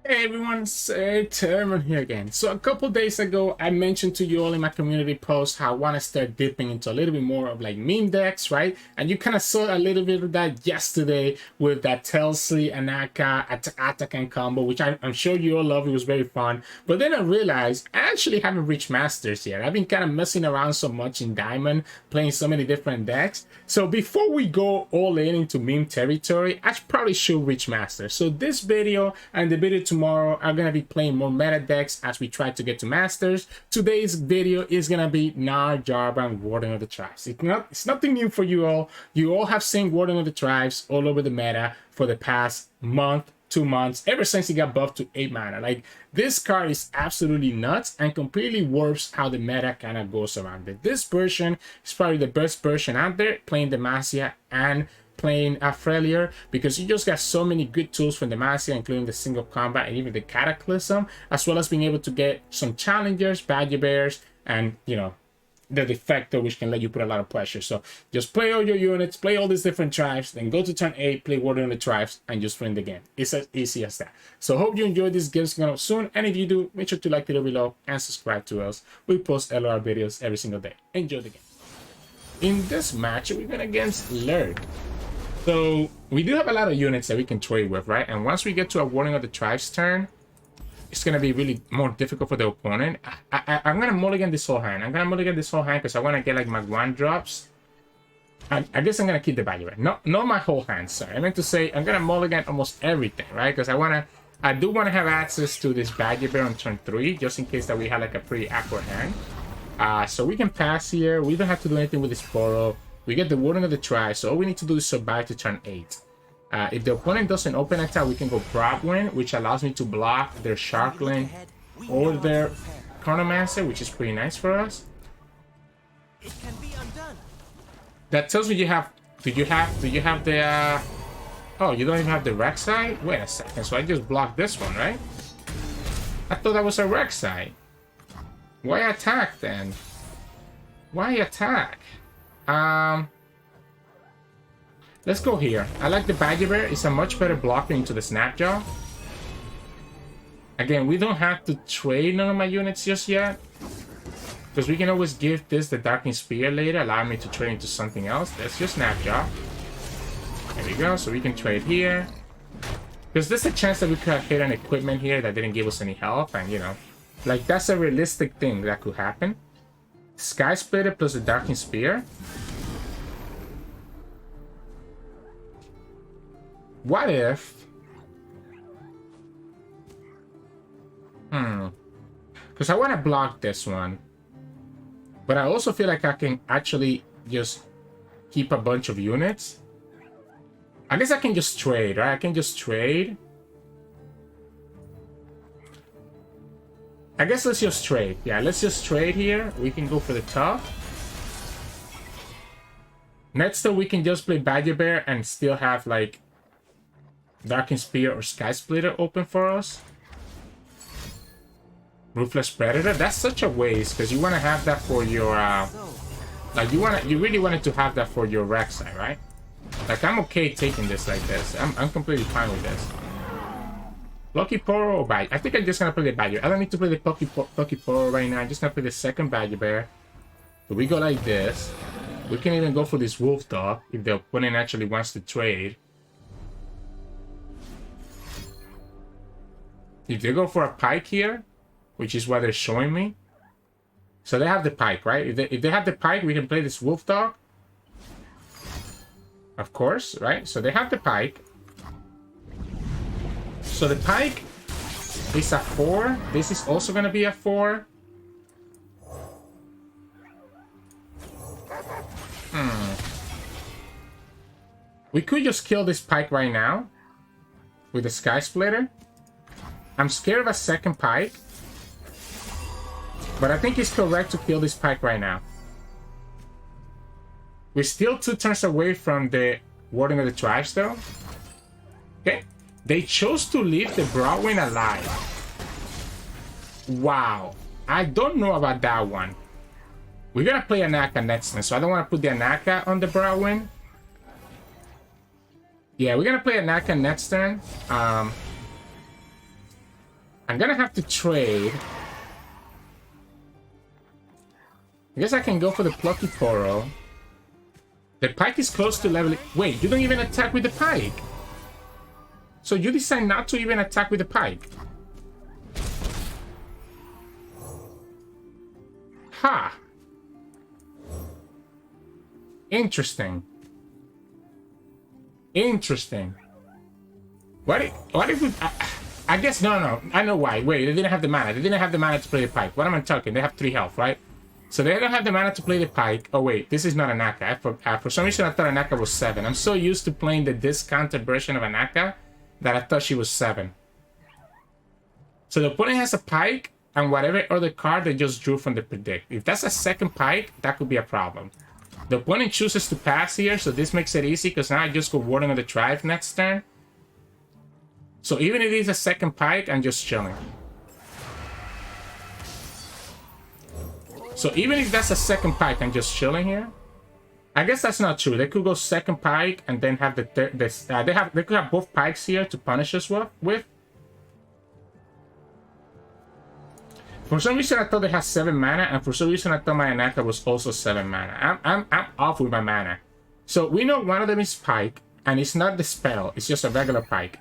Hey everyone, Sirturmund here again. So a couple days ago, I mentioned to you all in my community post how I want to start dipping into a little bit more of like meme decks, right? And you kind of saw a little bit of that yesterday with that Telsi, Anaka, Atakan combo, which I'm sure you all love. It was very fun. But then I realized I actually haven't reached Masters yet. I've been kind of messing around so much in Diamond, playing so many different decks. So before we go all in into meme territory, I probably should reach Masters. So this video and the video tomorrow are gonna be playing more meta decks as we try to get to Masters. Today's video is gonna be Gnar Jarvan Warden of the Tribes. It's nothing new for you all. You all have seen Warden of the Tribes all over the meta for the past month, 2 months, ever since he got buffed to 8 mana. Like, this card is absolutely nuts and completely warps how the meta kind of goes around it. This version is probably the best version out there, playing Demacia and playing Freljord, because you just got so many good tools from Demacia, including the single combat and even the Cataclysm, as well as being able to get some challengers, Badger Bears, and, you know, the defector, which can let you put a lot of pressure. So just play all your units, play all these different tribes, then go to turn 8, play Warden on the tribes, and just win the game. It's as easy as that. So hope you enjoyed this. Game's coming up soon, and if you do, make sure to like the video below and subscribe to us. We post LR videos every single day. Enjoy the game. In this match, we're going against Lurk. So we do have a lot of units that we can trade with, right? And once we get to a Warning of the Tribes turn, it's going to be really more difficult for the opponent. I'm going to mulligan this whole hand. I'm going to mulligan this whole hand because I want to get like my 1 drops. I guess I'm going to keep the value, right? Not my whole hand, sorry. I meant to say I'm going to mulligan almost everything, right? Because I do want to have access to this Badger Bear on turn 3, just in case that we have like a pretty awkward hand. So we can pass here. We don't have to do anything with this Poro. We get the Warden of the Tribe, so all we need to do is survive to turn 8. If the opponent doesn't open attack, we can go Broadwind, which allows me to block their Sharkling or their Chronomancer, which is pretty nice for us. It can be undone. That tells me do you have the oh, you don't even have the Rek'Sai? Wait a second, so I just blocked this one, right? I thought that was a Rek'Sai. Why attack then? Why attack? Let's go here. I like the Badger Bear. It's a much better blocker into the Snapjaw. Again, we don't have to trade none of my units just yet, because we can always give this the Darkening Spear later, allow me to trade into something else. That's just Snapjaw. There we go. So we can trade here, because there's a chance that we could have hit an equipment here that didn't give us any health, and you know, like, that's a realistic thing that could happen. Sky Splitter plus the Darkening Spear. What if... Because I want to block this one. But I also feel like I can actually just keep a bunch of units. I guess I can just trade, right? I can just trade. I guess let's just trade. Yeah, let's just trade here. We can go for the top. Next though, we can just play Badger Bear and still have like Darkening Spear or Sky Splitter open for us. Ruthless Predator. That's such a waste because you want to have that for your like you really wanted to have that for your Rek'Sai, right? Like, I'm okay taking this like this. I'm completely fine with this. Lucky Poro or Badger? I think I'm just gonna play the Badger. I don't need to play the Lucky Poro right now. I'm just gonna play the second Badger Bear. So we go like this. We can even go for this Wolf Dog if the opponent actually wants to trade. If they go for a Pike here, which is what they're showing me. So they have the Pike, right? If they have the Pike, we can play this Wolf Dog. Of course, right? So they have the Pike. So the Pike is a 4. This is also going to be a 4. We could just kill this Pike right now with the Sky Splitter. I'm scared of a second Pike, but I think it's correct to kill this Pike right now. We're still 2 turns away from the Warden of the Tribes, though. Okay. They chose to leave the Broadwind alive. Wow. I don't know about that one. We're going to play Anaka next turn, so I don't want to put the Anaka on the Broadwind. Yeah, we're going to play Anaka next turn. I'm gonna have to trade. I guess I can go for the Plucky Poro. The pike is close to level. Wait, you don't even attack with the pike. So you decide not to even attack with the pike. Ha! Interesting. Interesting. What if we... I guess, no. I know why. Wait, they didn't have the mana. They didn't have the mana to play the pike. What am I talking? They have 3 health, right? So they don't have the mana to play the pike. Oh, wait. This is not a Naka. For some reason, I thought a Naka was 7. I'm so used to playing the discounted version of a Naka that I thought she was 7. So the opponent has a pike and whatever other card they just drew from the predict. If that's a second pike, that could be a problem. The opponent chooses to pass here, so this makes it easy because now I just go Warden of the Tribe next turn. So even if it is a second pike, I'm just chilling. So even if that's a second pike, I'm just chilling here. I guess that's not true. They could go second pike and then have the third. They could have both pikes here to punish us with. For some reason, I thought they had 7 mana, and for some reason, I thought my Anaka was also 7 mana. I'm off with my mana. So we know one of them is pike, and it's not the spell. It's just a regular pike.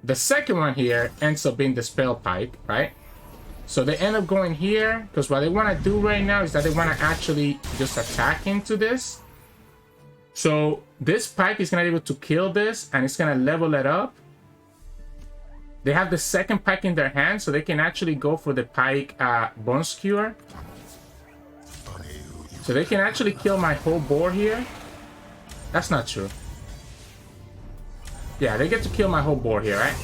The second one here ends up being the spell pike, right? So they end up going here, because what they want to do right now is that they want to actually just attack into this. So this pike is going to be able to kill this, and it's going to level it up. They have the second pike in their hand, so they can actually go for the pike Bone Skewer. So they can actually kill my whole board here. That's not true. Yeah, they get to kill my whole board here, right?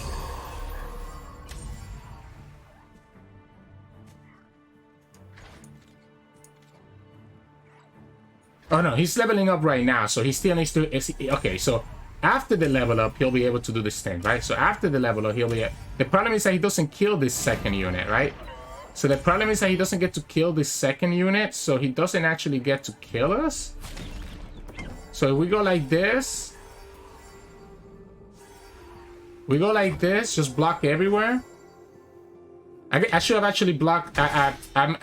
Oh no, he's leveling up right now, so he still needs to... Okay, so after the level up, he'll be able to do this thing, right? So after the level up, he'll be... The problem is that he doesn't kill this second unit, right? So the problem is that he doesn't get to kill this second unit, so he doesn't actually get to kill us. So if we go like this... We go like this, just block everywhere. I should have actually blocked... I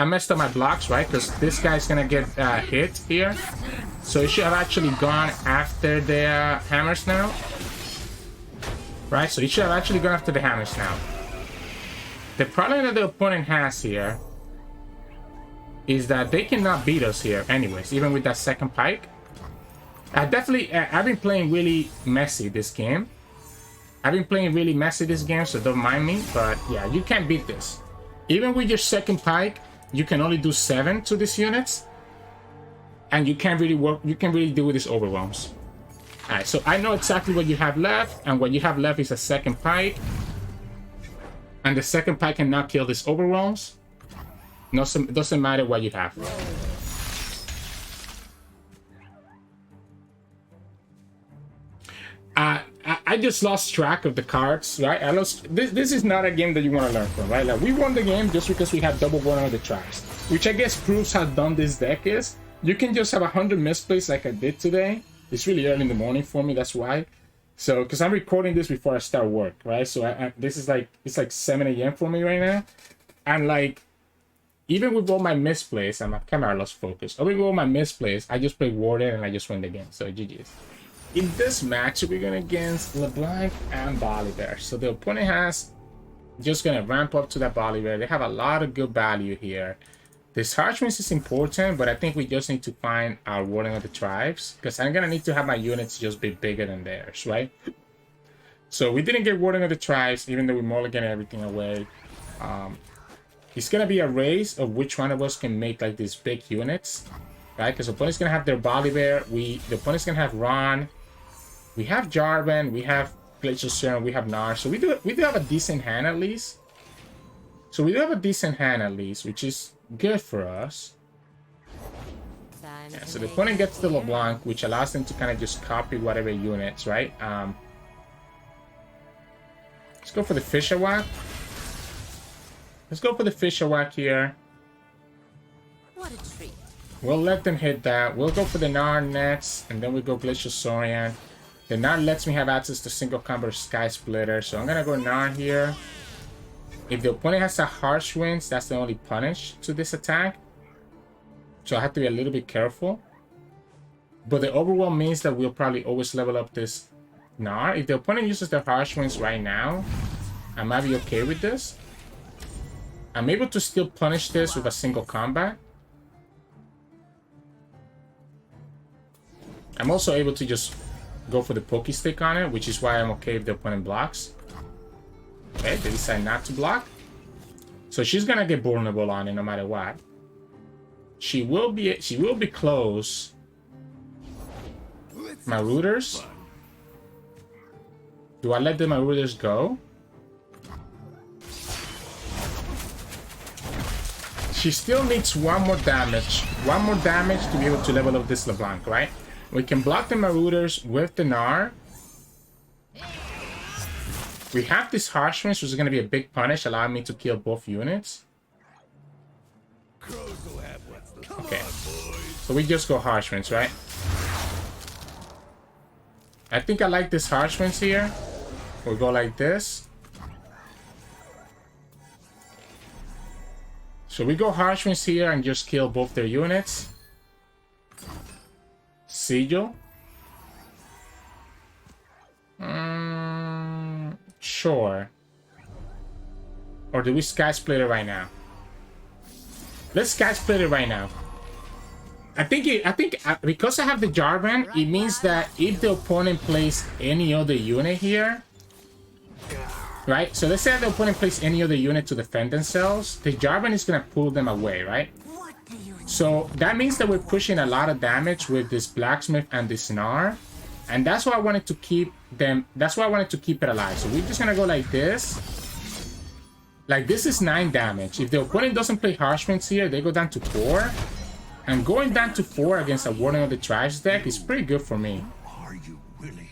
messed up my blocks, right? Because this guy's gonna get hit here. So he should have actually gone after the hammers now. Right? So he should have actually gone after the hammers now. The problem that the opponent has here is that they cannot beat us here anyways, even with that second pike. I've been playing really messy this game. So don't mind me, but yeah, you can't beat this. Even with your second pike, you can only do 7 to these units. And you can't really deal with these overwhelms. Alright, so I know exactly what you have left, and what you have left is a second pike. And the second pike cannot kill these overwhelms. No, it doesn't matter what you have. I just lost track of the cards, right? I lost. This is not a game that you want to learn from, right? Like, we won the game just because we have double Warden of the Tribes, which I guess proves how dumb this deck is. You can just have 100 misplays like I did today. It's really early in the morning for me, that's why. So, because I'm recording this before I start work, right? So this is like, it's like 7 a.m. for me right now. And like, even with all my misplays, and my camera lost focus. Even with all my misplays, I just play Warden and I just win the game. So GG's. In this match, we're going against LeBlanc and Volibear. So the opponent has just going to ramp up to that Volibear. They have a lot of good value here. This Harshmans is important, but I think we just need to find our Warden of the Tribes, because I'm going to need to have my units just be bigger than theirs, right? So we didn't get Warden of the Tribes, even though we mulligan everything away. It's going to be a race of which one of us can make like these big units, right? Because the opponent's going to have their Volibear, the opponent's going to have Ron, we have Jarvan, we have Glacial Serum, we have Gnar. So we do have a decent hand at least. Which is good for us. Yeah, so the opponent gets the LeBlanc, which allows them to kind of just copy whatever units, right? Let's go for the Fisher Whack. Here. What a treat. We'll let them hit that. We'll go for the Gnar next, and then we go Glacial Saurian. The Gnar lets me have access to single combo Sky Splitter, so I'm gonna go Gnar here. If the opponent has a harsh winds, that's the only punish to this attack. So I have to be a little bit careful. But the overwhelm means that we'll probably always level up this Gnar. If the opponent uses the harsh winds right now, I might be okay with this. I'm able to still punish this with a single combat. I'm also able to just go for the pokey stick on it, which is why I'm okay if the opponent blocks. Okay, they decide not to block. So she's gonna get vulnerable on it no matter what. She will be close. Marauders. Do I let the Marauders go? She still needs one more damage. One more damage to be able to level up this LeBlanc, right? We can block the Marauders with the Gnar. We have this Harsh Winds, which is going to be a big punish, allowing me to kill both units. Okay. So we just go Harsh Winds, right? I think I like this Harsh Winds here. We'll go like this. So we go Harsh Winds here and just kill both their units. Sigil. Sure. Or do we Sky Split it right now? Let's Sky Split it right now. I think because I have the Jarvan, it means that if the opponent plays any other unit here, right? So let's say the opponent plays any other unit to defend themselves, the Jarvan is gonna pull them away, right? So that means that we're pushing a lot of damage with this Blacksmith and this Gnar, and that's why I wanted to keep them. That's why I wanted to keep it alive. So we're just gonna go like this. Like this is 9 damage. If the opponent doesn't play Harsh Winds here, they go down to 4. And going down to 4 against a Warden of the Tribes deck is pretty good for me.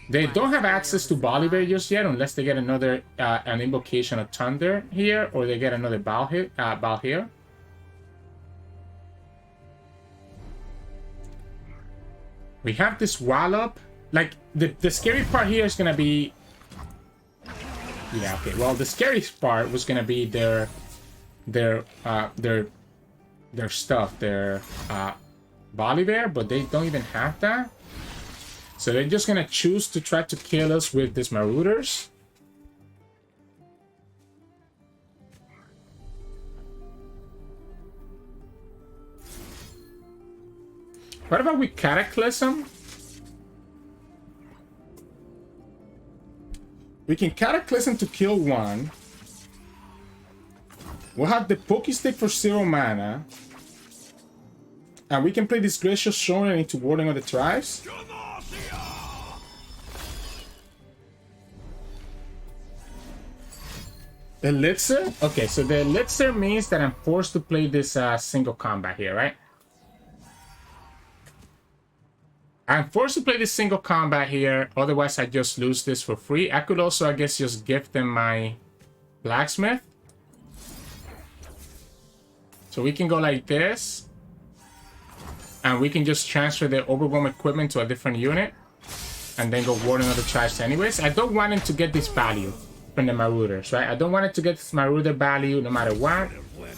They don't have access to Volibear just yet, unless they get another an Invocation of Thunder here, or they get another Bal here. We have this Wallop. Like the scary part here is gonna be. Yeah, okay. Well, the scariest part was gonna be their stuff, their Volibear, but they don't even have that. So they're just gonna choose to try to kill us with these Marauders. What about we Cataclysm? We can Cataclysm to kill one. We'll have the Pokestick for 0 mana. And we can play this Gracious Shonen into Warden of the Tribes. Elixir? Okay, so the Elixir means that I'm forced to play this single combat here, right? I'm forced to play this single combat here, otherwise I just lose this for free. I could also, I guess, just give them my Blacksmith. So we can go like this. And we can just transfer the Overwhelm equipment to a different unit. And then go Warden of the Tribes anyways. I don't want him to get this value from the Marauders, right? I don't want it to get this Marauder value no matter what.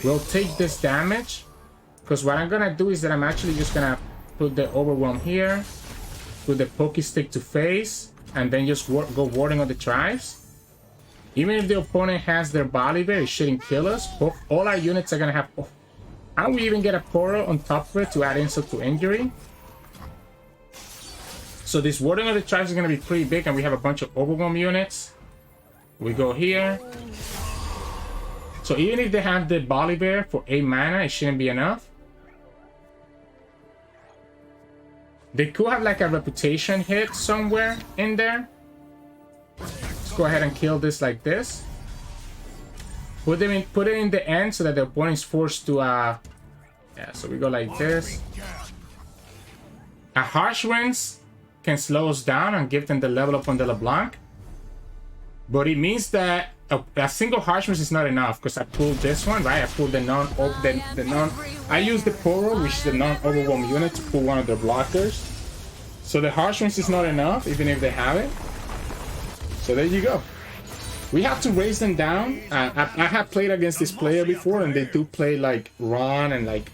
We'll take this damage. Because what I'm going to do is that I'm actually just going to put the Overwhelm here. Put the Pokestick to face. And then just go Warden of the Tribes. Even if the opponent has their Volibear, it shouldn't kill us. All our units are going to have... Oh, and we even get a portal on top of it to add insult to injury. So this Warden of the Tribes is going to be pretty big, and we have a bunch of Overwhelm units. We go here. So even if they have the Volibear for 8 mana, it shouldn't be enough. They could have like a reputation hit somewhere in there. Let's go ahead and kill this like this. Put it in the end so that the opponent is forced to yeah, so we go like this. A Harsh Winds can slow us down and give them the level up on the LeBlanc. But it means that a single Harsh Winds is not enough, because I pulled this one, right? I pulled the non I used the Poro, which is the non-overwhelm unit, to pull one of their blockers. So the Harsh Winds is not enough, even if they have it. So there you go. We have to raise them down. I have played against this player before, and they do play like Ron and like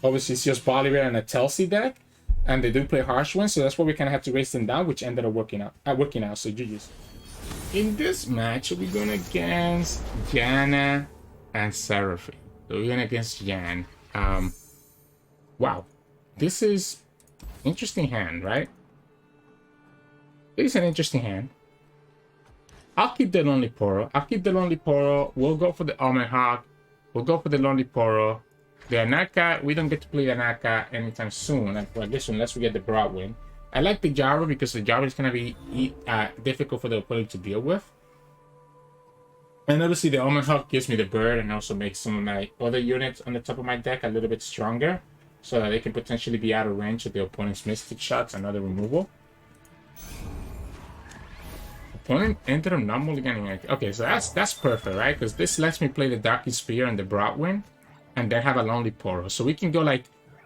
obviously it's just Volibear and a Telsey deck, and they do play harsh ones, so that's why we kind of have to raise them down, which ended up working out. So GG's. In this match, we're going against Janna and Seraphine. So we're going against Jan. Wow, this is interesting hand, right? This is an interesting hand. I'll keep the Lonely Poro. We'll go for the Almond Hawk. We'll go for the Lonely Poro. The Anaka, we don't get to play Anaka anytime soon. I guess unless we get the Broadwind. I like the Jarvan because the Jarvan is going to be difficult for the opponent to deal with. And obviously the Almond Hawk gives me the bird and also makes some of my other units on the top of my deck a little bit stronger, so that they can potentially be out of range of the opponent's Mystic Shots and other removal. Opponent ended up not mulliganing anything. Okay, so that's perfect, right? Because this lets me play the Darky Spear and the Broadwind, and then have a Lonely Poro. So we can go like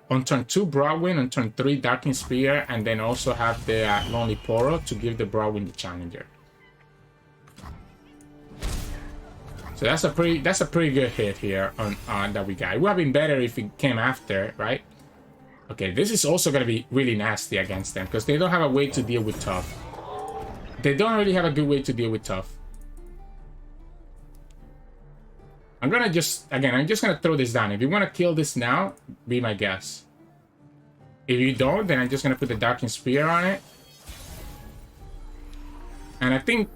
on turn 2 Broadwind, on turn 3 Darking Spear, and then also have the Lonely Poro to give the Broadwind the challenger. So that's a pretty good hit here on that we got. It would have been better if it came after, right? Okay, this is also gonna be really nasty against them because they don't have a way to deal with tough. They don't really have a good way to deal with tough. I'm just gonna throw this down. If you want to kill this now, be my guest. If you don't, then I'm just gonna put the Darking Spear on it. And I think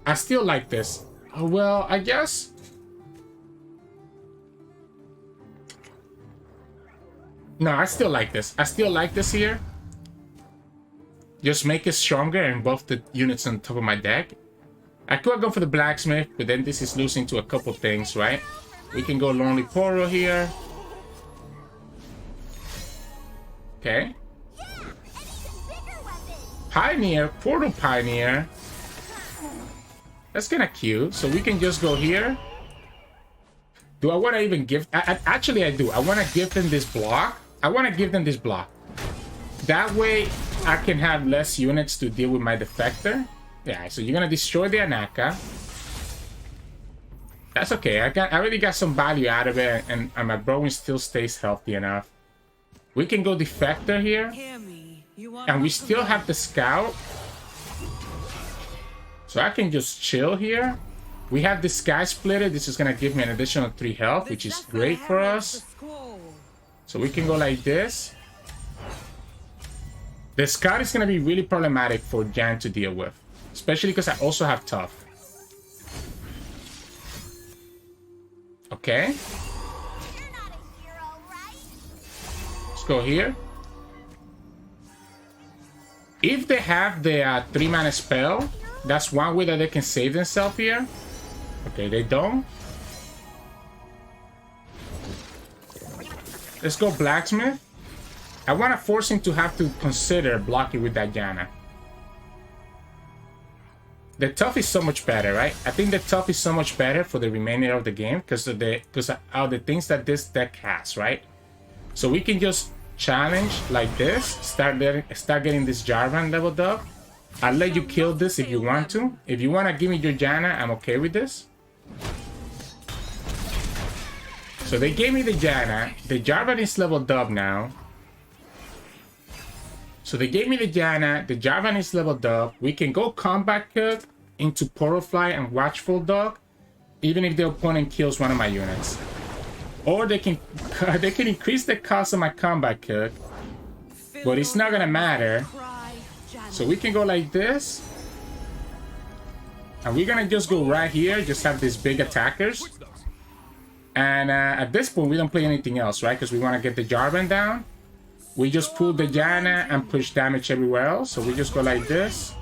I still like this. Oh, well, I guess. No, I still like this. I still like this here. Just make it stronger in both the units on top of my deck. I could go for the Blacksmith, but then this is losing to a couple things, right? We can go Lonely Poro here. Okay. Pioneer, Portal Pioneer. That's kind of cute. So we can just go here. Do I want to even give... Actually, I do. I want to give them this block. That way, I can have less units to deal with my Defector. Yeah, so you're going to destroy the Anaka. That's okay. I already got some value out of it, and my Broadwind still stays healthy enough. We can go Defector here. And we still have the Scout. So I can just chill here. We have the Sky Splitter. This is going to give me an additional 3 health, which is great for us. So we can go like this. The Scout is going to be really problematic for Jan to deal with. Especially because I also have Tough. Okay. Let's go here. If they have the 3-mana spell, that's one way that they can save themselves here. Okay, they don't. Let's go Blacksmith. I want to force him to have to consider blocking with that Janna. The Tough is so much better, right? I think the Tough is so much better for the remainder of the game because of the things that this deck has, right? So we can just challenge like this, start getting this Jarvan leveled up. I'll let you kill this if you want to. If you want to give me your Janna, I'm okay with this. So they gave me the Janna. The Jarvan is leveled up now. So they gave me the Janna. The Jarvan is leveled up. We can go Combat Cook into Porofly and Watchful Dog, even if the opponent kills one of my units. Or they can increase the cost of my Combat Cook, but it's not gonna matter. So we can go like this. And we're gonna just go right here, just have these big attackers. And at this point, we don't play anything else, right? Because we want to get the Jarvan down. We just pull the Janna and push damage everywhere else. So we just go like this.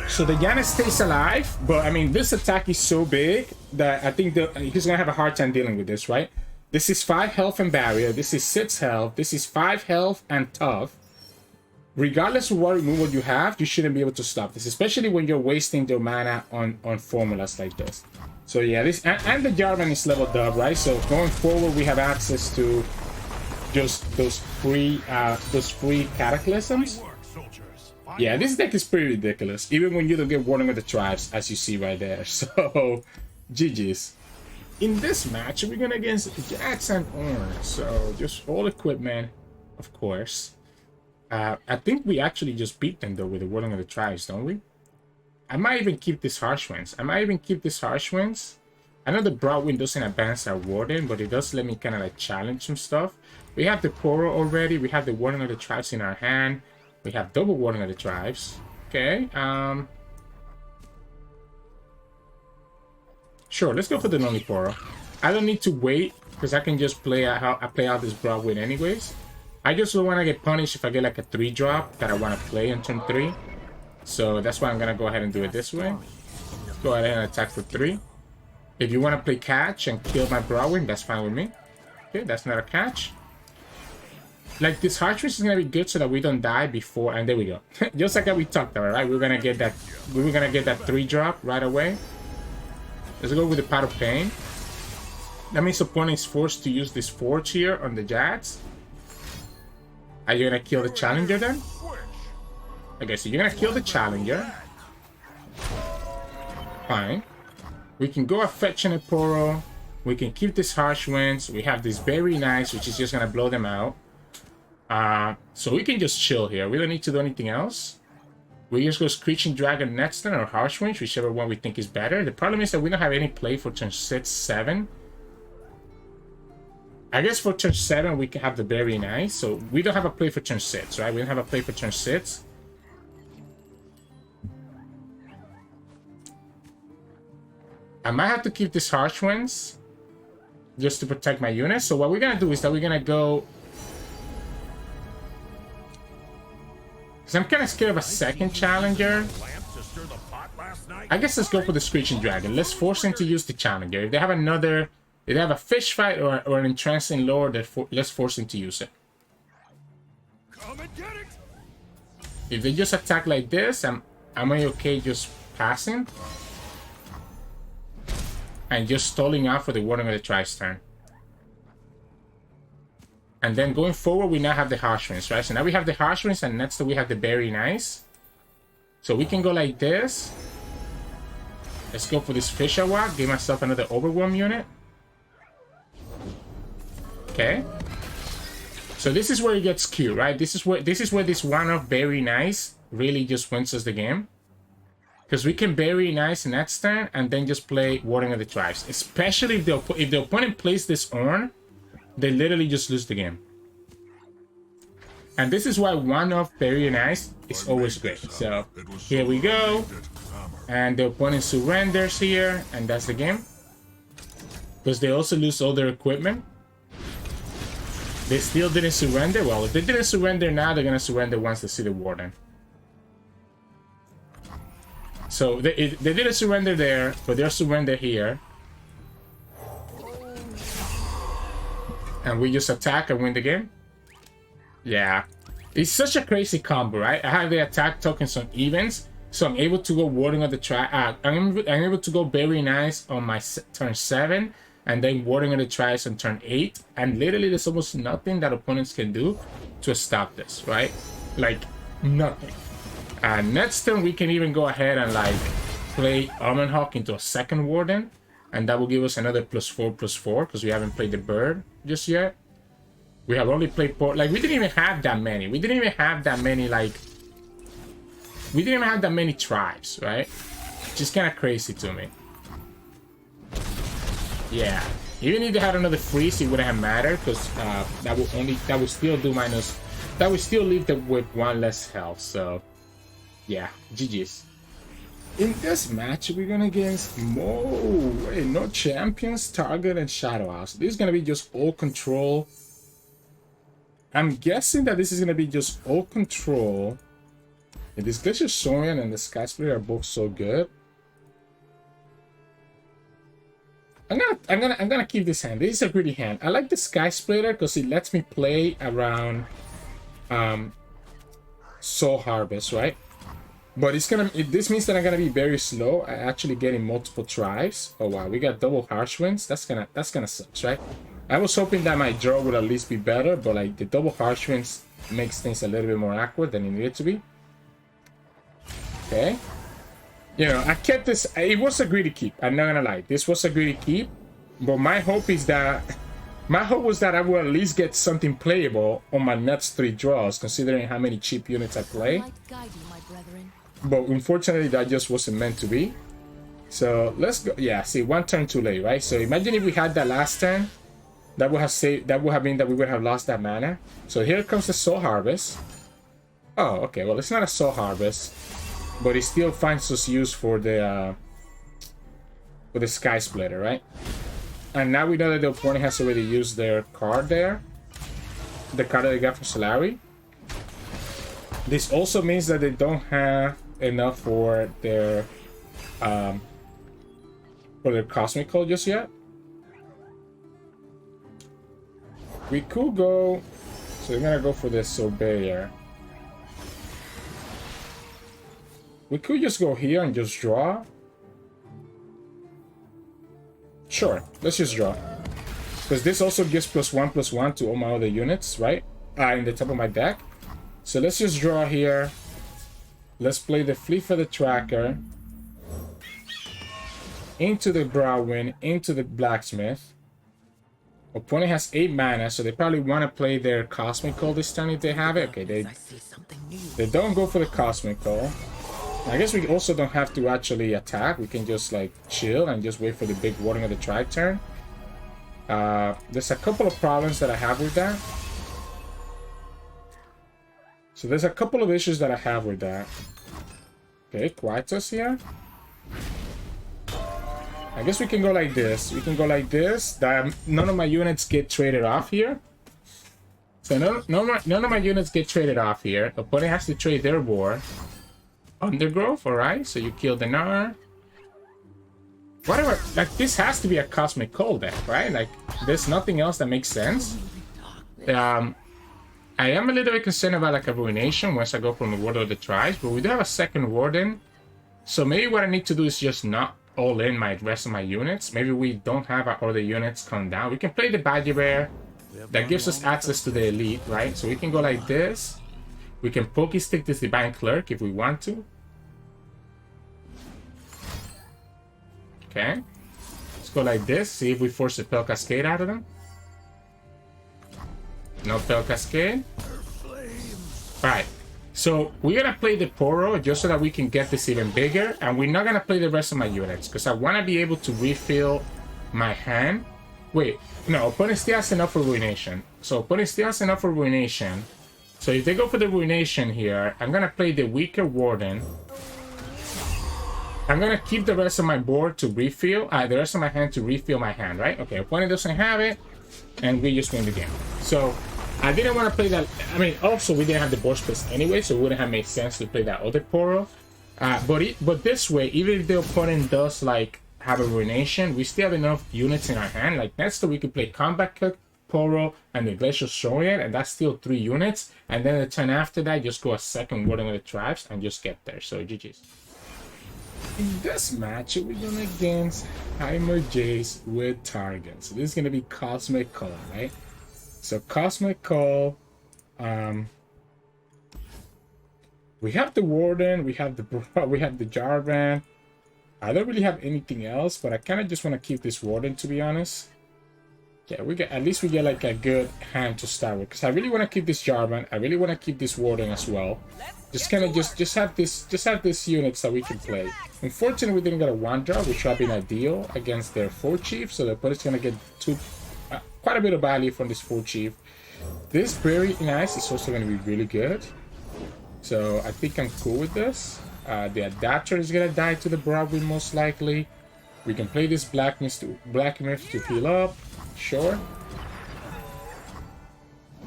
So the Janna stays alive, but I mean, this attack is so big that I think he's gonna have a hard time dealing with this, right? This is 5 health and barrier. This is 6 health. This is 5 health and tough. Regardless of what removal you have, you shouldn't be able to stop this, especially when you're wasting your mana on formulas like this. So yeah, this and the Jarvan is leveled up, right? So going forward, we have access to just those free cataclysms. Yeah, this deck is pretty ridiculous, even when you don't get Warning of the Tribes, as you see right there. So, GG's. In this match, we're going against Jax and Ornn. So, just all equipment, of course. I think we actually just beat them, though, with the Warning of the Tribes, don't we? I might even keep this Harsh Winds. I know the Broadwind doesn't advance our Warden, but it does let me kind of like challenge some stuff. We have the Poro already. We have the Warning of the Tribes in our hand. We have double Warning of the Tribes. Okay. Sure, let's go for the Lonely Poro. I don't need to wait because I can just play out this Broadwind anyways. I just don't want to get punished if I get like a 3-drop that I want to play on turn 3. So that's why I'm going to go ahead and do it this way. Go ahead and attack for 3. If you want to play catch and kill my Broadwind, that's fine with me. Okay, that's not a catch. Like, this Harsh Winds is going to be good so that we don't die before, and there we go. Just like how we talked about, right? We were going to get that 3-drop right away. Let's go with the Pot of Pain. That means opponent is forced to use this Forge here on the Jax. Are you going to kill the Challenger then? Okay, so you're going to kill the Challenger. Fine. We can go Affectionate Poro. We can keep this Harsh Winds. We have this Very Nice, which is just going to blow them out. So we can just chill here. We don't need to do anything else. We just go Screeching Dragon next turn or Harsh Winds, whichever one we think is better. The problem is that we don't have any play for turn 6, 7. I guess for turn 7 we can have the Very Nice. So we don't have a play for turn 6, right? We don't have a play for turn 6. I might have to keep this Harsh Winds just to protect my units. So what we're going to do is that we're going to go... Because I'm kind of scared of a second Challenger. I guess let's go for the Screeching Dragon. Let's force him to use the Challenger. If they have another... If they have a Fish Fight or an Entrancing Lore, let's force him to use it. If they just attack like this, am I okay just passing? And just stalling out for the Warning of the Tribes turn. And then going forward, we now have the Harsh Winds, right? So now we have the Harsh Winds, and next we have the Very Nice. So we can go like this. Let's go for this Fisher Walk. Give myself another Overwhelm unit. Okay. So this is where it gets cute, right? This is where this one-off Very Nice really just wins us the game. Because we can Very Nice next turn and then just play Warning of the Tribes. Especially if the opponent plays this Ornn, they literally just lose the game. And this is why one-off Very Nice is always great. So here we go. And the opponent surrenders here, and that's the game. Because they also lose all their equipment. They still didn't surrender. Well, if they didn't surrender now, they're going to surrender once they see the Warden. So they didn't surrender there, but they're surrendered here. And we just attack and win the game? Yeah. It's such a crazy combo, right? I have the attack tokens on evens, so I'm able to go Warden of the Tribes. I'm able to go Very Nice on my turn 7, and then Warden of the Tribes on turn 8. And literally there's almost nothing that opponents can do to stop this, right? Like, nothing. Next turn, we can even go ahead and like play Almond Hawk into a second Warden, and that will give us another +4/+4 because we haven't played the bird just yet. We have only played like we didn't even have that many. We didn't even have that many tribes, right? Which is kind of crazy to me. Yeah, even if they had another freeze, it wouldn't have mattered because that would still leave them with 1 less health. So. Yeah, GG's. In this match, we're gonna against no champions, Target, and Shadow House. This is gonna be just all control. I'm guessing that this is gonna be just all control. And this Glacier Saurian and the Sky Splitter are both so good. I'm gonna keep this hand. This is a pretty hand. I like the Sky Splitter because it lets me play around Soul Harvest, right? But this means that I'm gonna be very slow at actually getting multiple tribes. Oh wow, we got double Harsh Winds. That's gonna suck, right? I was hoping that my draw would at least be better, but like the double Harsh Winds makes things a little bit more awkward than it needed to be. Okay. You know, I kept this. It was a greedy keep. I'm not gonna lie. This was a greedy keep. But my hope is that... My hope was that I will at least get something playable on my next 3 draws, considering how many cheap units I play. But unfortunately, that just wasn't meant to be. So let's go. Yeah, see, 1 turn too late, right? So imagine if we had that last turn, that would have saved. That would have been that we would have lost that mana. So here comes the Soul Harvest. Oh, okay. Well, it's not a Soul Harvest, but it still finds us use for the Sky Splitter, right? And now we know that the opponent has already used their card there. The card that they got for Solari. This also means that they don't have enough for their Cosmic Call just yet. We could go... So we're gonna go for this Surveyor. We could just go here and just draw. Sure, let's just draw. Because this also gives +1/+1 to all my other units, right? In the top of my deck. So let's just draw here. Let's play the Fleet for the Tracker. Into the Browwind, into the Blacksmith. Opponent has 8 mana, so they probably want to play their Cosmic Call this turn if they have it. Okay, they don't go for the Cosmic Call. I guess we also don't have to actually attack. We can just like chill and just wait for the big Warding of the Tribe turn. There's a couple of problems that I have with that. So there's a couple of issues that I have with that. Okay, Quietus here. I guess we can go like this. We can go like this. That none of my units get traded off here. So none of my units get traded off here. Opponent has to trade their war. Undergrowth, alright, so you kill the Gnar. Whatever, like, this has to be a Cosmic Call deck, right? Like, there's nothing else that makes sense. I am a little bit concerned about, like, a Ruination once I go from the Warden of the Tribes, but we do have a second Warden. So maybe what I need to do is just not all in my rest of my units. Maybe we don't have our other units come down. We can play the Badger Bear. That gives us access to the Elite, right? So we can go like this. We can Pokey Stick this Divine Clerk if we want to. Okay. Let's go like this. See if we force the Pell Cascade out of them. No Pell Cascade. Alright. So we're gonna play the Poro just so that we can get this even bigger. And we're not gonna play the rest of my units because I want to be able to refill my hand. Wait. No, opponent still has enough for Ruination. So opponent still has enough for Ruination. So if they go for the Ruination here, I'm gonna play the weaker Warden. I'm gonna keep the rest of my board to refill, the rest of my hand to refill my hand, right? Okay, opponent doesn't have it, and we just win the game. So I didn't want to play that. I mean, also we didn't have the board space anyway, so it wouldn't have made sense to play that other Poro. But this way, even if the opponent does like have a Ruination, we still have enough units in our hand. Like next turn we could play Combat Cook, Poro, and the Glacial Saurian, and that's still 3 units. And then the turn after that, just go a second Warden of the Tribes and just get there. So GG's. In this match, we're going against Heimerdinger with Targon. So this is going to be Cosmic Call, right? So Cosmic Call. We have the Warden, we have the Jarvan. I don't really have anything else, but I kind of just want to keep this Warden, to be honest. Yeah, at least we get like a good hand to start with, because I really want to keep this Jarvan. I really want to keep this Warden as well. Just kind of just have this units that we can play. Unfortunately, we didn't get a 1-drop, which would have been ideal against their 4 chief. So the opponent's gonna get quite a bit of value from this 4 chief. This Very Nice is also gonna be really good. So I think I'm cool with this. The Adapter is gonna die to the Browwind most likely. We can play this Black Myth to heal up. Sure.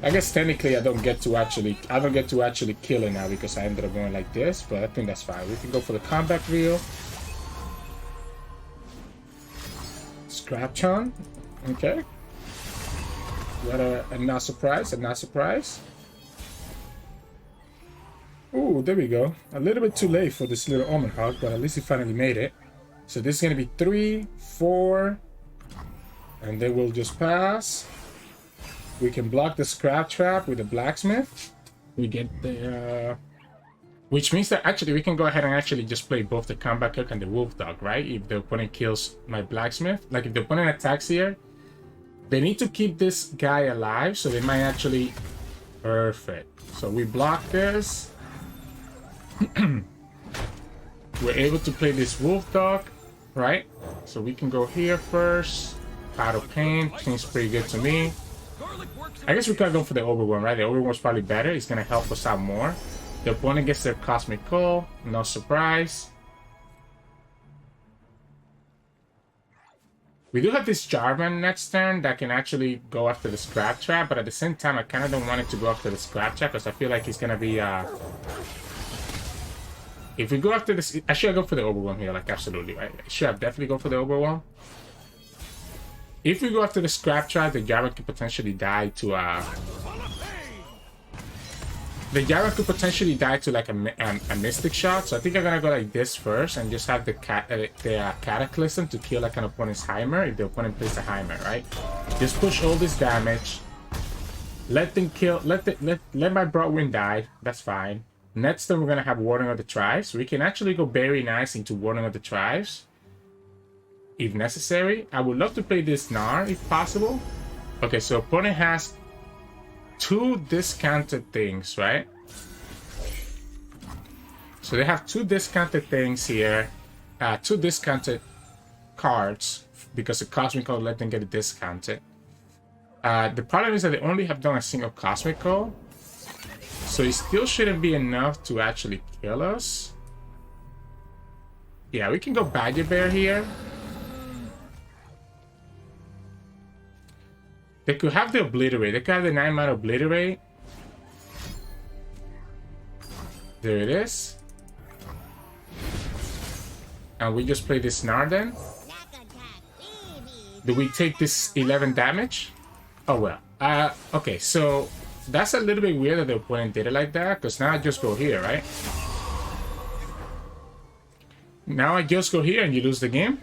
I guess technically I don't get to actually kill it now because I ended up going like this, but I think that's fine. We can go for the combat reel. Scratch-on. Okay. Got a not surprise, Ooh, there we go. A little bit too late for this little Omen Hog, but at least he finally made it. So this is gonna be 3, 4, and then we'll just pass. We can block the Scrap Trap with the Blacksmith. We get the Which means that actually we can go ahead and actually just play both the combat cook and the wolf dog, right? If the opponent kills my blacksmith, like if the opponent attacks here, they need to keep this guy alive, so they might actually... Perfect. So we block this. We're able to play this wolf dog, right? So we can go here first. Out of pain, seems pretty good to me. I guess we could go for the overwhelm, right? The overwhelm's probably better. It's gonna help us out more. The opponent gets their cosmic call, no surprise. We do have this Jarvan next turn that can actually go after the scrap trap, but at the same time I kind of don't want it to go after the scrap trap because I feel like he's gonna be if we go after this, I should go for the overwhelm here, like absolutely, right? I should have definitely go for the overwhelm. If we go after the scrap trap, the Jarvan could potentially die to the Jarvan could potentially die to like a mystic shot. So I think I'm gonna go like this first and just have the cataclysm to kill like an opponent's Heimer if the opponent plays a Heimer, right? Just push all this damage. Let them kill. Let my Broadwind die. That's fine. Next turn we're gonna have Warden of the Tribes. We can actually go very nice into Warden of the Tribes if necessary. I would love to play this Gnar if possible. Okay, so opponent has 2 discounted things, right? So they have 2 discounted things here, 2 discounted cards because the Cosmic Call let them get it discounted. The problem is that they only have done a single Cosmic Call, so it still shouldn't be enough to actually kill us. Yeah, we can go Badger Bear here. They could have the Obliterate. They could have the 9-mana Obliterate. There it is. And we just play this Gnar then. Do we take this 11 damage? Oh well. Okay, so that's a little bit weird that the opponent did it like that, because now I just go here, right? Now I just go here and you lose the game?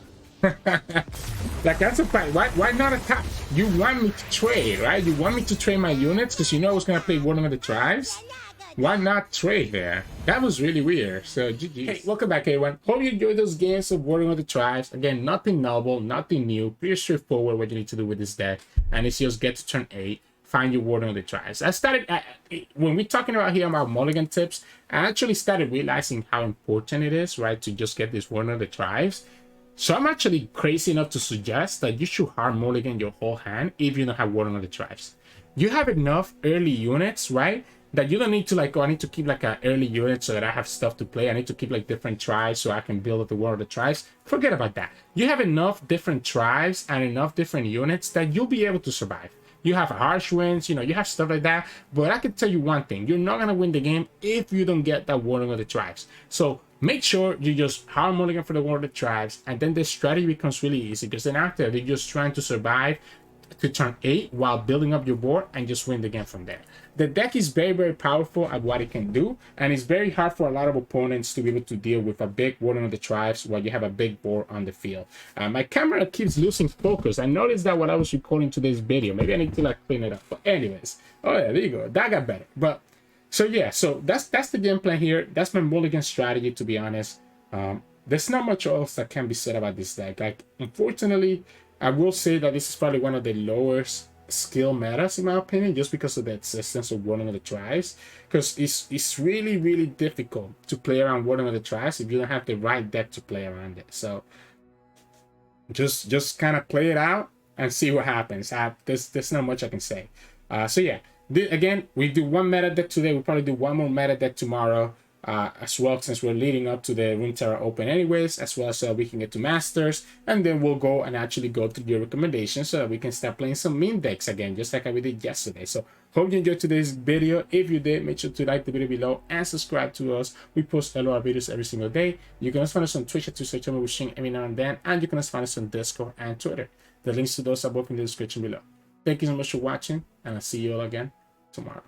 Like, that's a fight. Why not attack? You want me to trade, right? You want me to trade my units because you know I was gonna play Warden of the Tribes? Why not trade there? That was really weird. So GG. Hey, welcome back everyone. Hope you enjoyed those games of Warden of the Tribes. Again, nothing novel, nothing new. Pretty straightforward what you need to do with this deck. And it's just get to turn 8, find your Warden of the Tribes. I started when we're talking about here about mulligan tips, I actually started realizing how important it is, right, to just get this Warden of the Tribes. So I'm actually crazy enough to suggest that you should hard mulligan your whole hand if you don't have Warden of the Tribes. You have enough early units, right, that you don't need to like, oh, I need to keep like an early unit so that I have stuff to play. I need to keep like different tribes so I can build up the Warden of the Tribes. Forget about that. You have enough different tribes and enough different units that you'll be able to survive. You have harsh winds, you know, you have stuff like that. But I can tell you one thing, you're not going to win the game if you don't get that Warden of the Tribes. So make sure you just hard mulligan for the Warden of the Tribes, and then the strategy becomes really easy because then after they're just trying to survive to turn 8 while building up your board and just win the game from there. The deck is very, very powerful at what it can do, and it's very hard for a lot of opponents to be able to deal with a big Warden of the Tribes while you have a big board on the field. My camera keeps losing focus. I noticed that when I was recording today's video. Maybe I need to like clean it up. But anyways, oh yeah, there you go. That got better. But so yeah, so that's the game plan here. That's my mulligan strategy, to be honest. There's not much else that can be said about this deck. Like, unfortunately, I will say that this is probably one of the lowest skill metas in my opinion, just because of the existence of Warden of the Tribes. Because it's really, really difficult to play around Warden of the Tribes if you don't have the right deck to play around it. So just kind of play it out and see what happens. There's not much I can say. So yeah. Again, we do one meta deck today. We'll probably do one more meta deck tomorrow as well, since we're leading up to the Runeterra Open anyways, as well as we can get to Masters, and then we'll go and actually go through your recommendations so that we can start playing some meme decks again, just like we did yesterday. So hope you enjoyed today's video. If you did, make sure to like the video below and subscribe to us. We post LOR videos every single day. You can also find us on Twitch at Sirturmund with Shing every now and then, and you can also find us on Discord and Twitter. The links to those are both in the description below. Thank you so much for watching, and I'll see you all again tomorrow.